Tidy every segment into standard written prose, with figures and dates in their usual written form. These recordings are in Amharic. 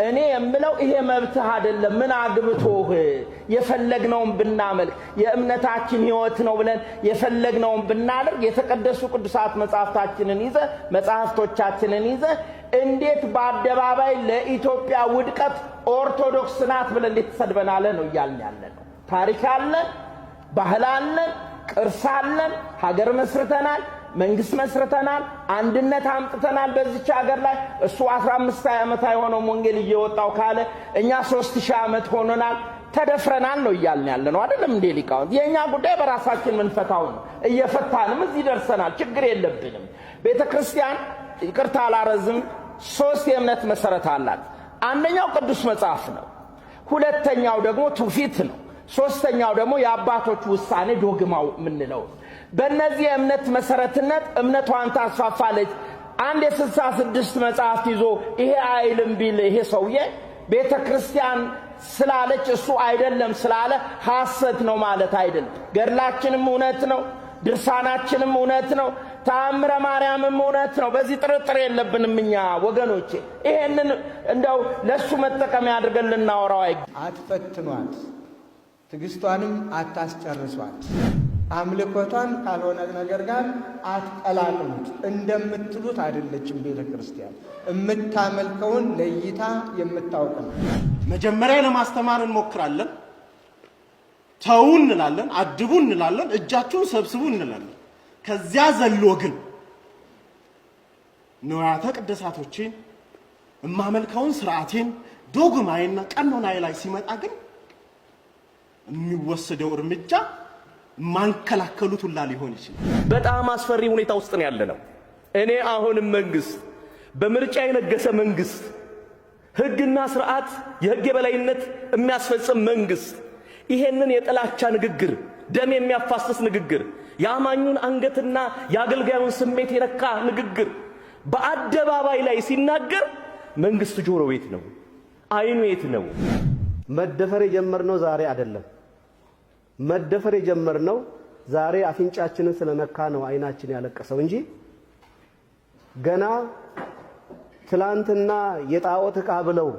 እኔ የምለው ይሄ መብትህ አይደለም ምን አግብቶህ የፈለግነውን ብናመልክ የእምነታችን ህይወት ነው ብለን የፈለግነውን ብናደርግ የተቀደሱ ቅዱሳት መጻሕፍቶቻችንን ይዘ እንዴት በአደባባይ ለኢትዮጵያ ውድቀት ኦርቶዶክስ ናት ብለን እንዴት ተሰድበናል ነው ያልነው ታሪክ አለን ባህል አለን ቅርስ አለን ሀገር መስርተናል መንግስት መስርተናል አንድነት አምጥተናል በዚች ሀገር ላይ እሱ 15 ዓመት አይሆነው ወንጌል እየወጣው ካለ እኛ 3000 ዓመት ሆኖናል ተደፍረናል ነው ያልነው አይደለም እንዴ ሊቃውንት የኛ ጉዳይ በራሳችን መንፈታው ነው እየፈታንም እዚህ ደርሰናል ችግር የለብንም ቤተክርስቲያን ይቅርታ አላረዝም 3 የእምነት መሰረት አላት አንደኛው ቅዱስ መጽሐፍ ነው ሁለተኛው ደግሞ ትውፊት ነው ሶስተኛው ደግሞ የአባቶች ውሳኔ ዶግማው ምንለው በእነዚህ የእምነት መሰረትነት እምነቷን ታስፋፋለች አንድ የ66 መጽሐፍት ይዞ ይሄ አይልም ቢል ይሄ ሰውዬ ቤተክርስቲያን ስላለች እሱ አይደለም ስላለ ሐሰት ነው ማለት አይደለም ገድላችንም እውነት ነው ድርሳናችንም እውነት ነው ተአምረ ማርያምም እውነት ነው በዚህ ጥርጥር የለብንም እኛ ወገኖቼ ይሄንን እንደው ለሱ መጠቀሚያ አድርገን ልናወራው አትፈትኗት ትግስቷንም አታስጨርሷት አምልኮቷን ካልሆነ ነገር ጋር አትቀላቅሉት እንደምትሉት አይደለችም ቤተክርስቲያን እምታመልከውን ለይታ የምታውቅ ነው መጀመሪያ ለማስተማር እንሞክራለን ተው እንላለን አድቡ እንላለን እጃችሁን ሰብስቡ እንላለን ከዚያ ዘሎ ግን ንዋያተ ቅድሳቶችን እማመልከውን ስርዓቴን ዶግማዬና ቀኖናዬ ላይ ሲመጣ ግን የሚወሰደው እርምጃ ማንከላከሉት ሁላ ሊሆን ይችላል በጣም አስፈሪ ሁኔታ ውስጥ ነው ያለነው እኔ አሁንም መንግስት በምርጫ የነገሰ መንግስት ህግና ስርዓት የህግ የበላይነት የሚያስፈጽም መንግስት ይሄንን የጥላቻ ንግግር ደም የሚያፋስስ ንግግር ያማኙን አንገትና ያገልጋዩን ስሜት የነካ ንግግር በአደባባይ ላይ ሲናገር መንግስት ጆሮ ቤት ነው አይኑ የት ነው መደፈር የጀመርነው ዛሬ አይደለም መደፈር የጀመርነው ዛሬ አፍንጫችንን ስለነካ ነው አይናችን ያለቀሰው እንጂ ገና ትላንትና የጣዖት ዕቃ ብለው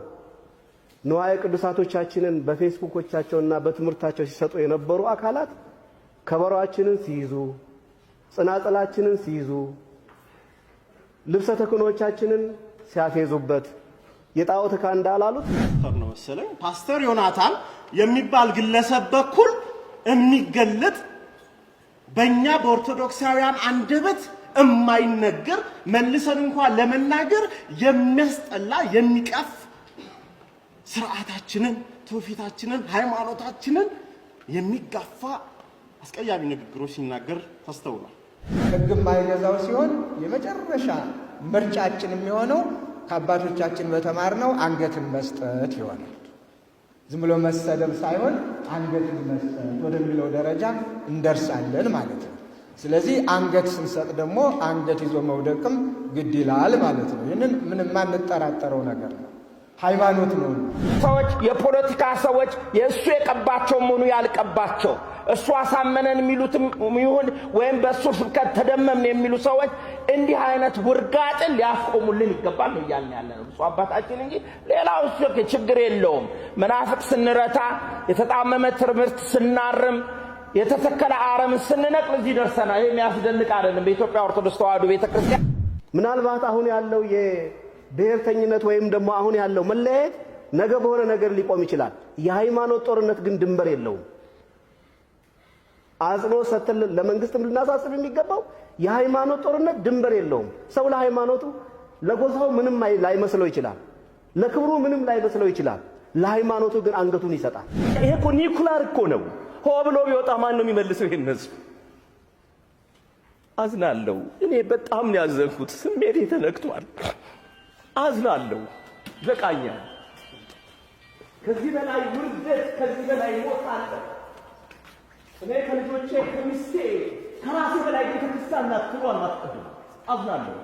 ንዋየ ቅዱሳቶቻችንን በፌስቡኮቻቸውና በትምህርታቸው ሲሰጡ የነበሩ አካላት ከበሮአችንን ሲይዙ ጽናጽላችንን ሲይዙ ልብሰ ተክህኖቻችንን ሲያፌዙበት የጣዖት ዕቃ እንዳላሉት ነው መሰለኝ ፓስተር ዮናታን የሚባል ግለሰብ በኩል የሚገለጥ በእኛ በኦርቶዶክሳውያን አንደበት የማይነገር መልሰን እንኳን ለመናገር የሚያስጠላ የሚቀፍ ስርዓታችንን ትውፊታችንን ሃይማኖታችንን የሚጋፋ አስቀያሚ ንግግሮች ሲናገር ተስተውሏል ህግ የማይገዛው ሲሆን የመጨረሻ ምርጫችን የሚሆነው ከአባቶቻችን በተማርነው አንገትን መስጠት ይሆናል ዝም ብሎ መሰደብ ሳይሆን አንገትን መስጠት ወደሚለው ደረጃ እንደርሳለን ማለት ነው ስለዚህ አንገት ስንሰጥ ደግሞ አንገት ይዞ መውደቅም ግድ ይላል ማለት ነው ይሄንን ምንም ማንጠራጠረው ነገር ነው ሃይማኖት ነው ሰዎች የፖለቲካ ሰዎች የእሱ የቀባቸው ምኑ ያልቀባቸው እሱ አሳመነን የሚሉትም ይሁን ወይም በእሱ ስብከት ተደመምን የሚሉ ሰዎች እንዲህ አይነት ውርጋጥን ሊያስቆሙልን ይገባል ነው ያለነው እሱ አባታችን እንጂ ሌላው ችግር የለውም መናፍቅ ስንረታ የተጣመመ ትምህርት ስናርም የተተከለ አረም ስንነቅል እዚህ ደርሰናል ይሄ የሚያስደንቅ አይደለም በኢትዮጵያ ኦርቶዶክስ ተዋሕዶ ቤተክርስቲያን ምናልባት አሁን ያለው የብሔርተኝነት ወይም ደግሞ አሁን ያለው መለያየት ነገ በሆነ ነገር ሊቆም ይችላል የሃይማኖት ጦርነት ግን ድንበር የለውም አጽኖ ሰተል ለመንግስትም ልናሳስብ የሚገባው የሃይማኖት ጦርነት ድንበር የለውም ሰው ለሃይማኖቱ ለጎሳው ምንም ላይመስለው ይችላል ለክብሩ ምንም ላይመስለው ይችላል ለሃይማኖቱ ግን አንገቱን ይሰጣል ይሄ እኮ ኒኩላር እኮ ነው ሆ ብሎ ቢወጣ ማን ነው የሚመልሰው ይሄን ህዝብ አዝናለሁ እኔ በጣም ነው ያዘንኩት ስሜቴ ተነክቷል አዝናለሁ በቃኛ ከዚህ በላይ ውርደት ከዚህ በላይ ሞት አለ እኔ ከልጆቼ ከሚስቴ ከራሴ በላይ ቤተክርስቲያን ናት ትሏል ማስቀደም አዝናለሁ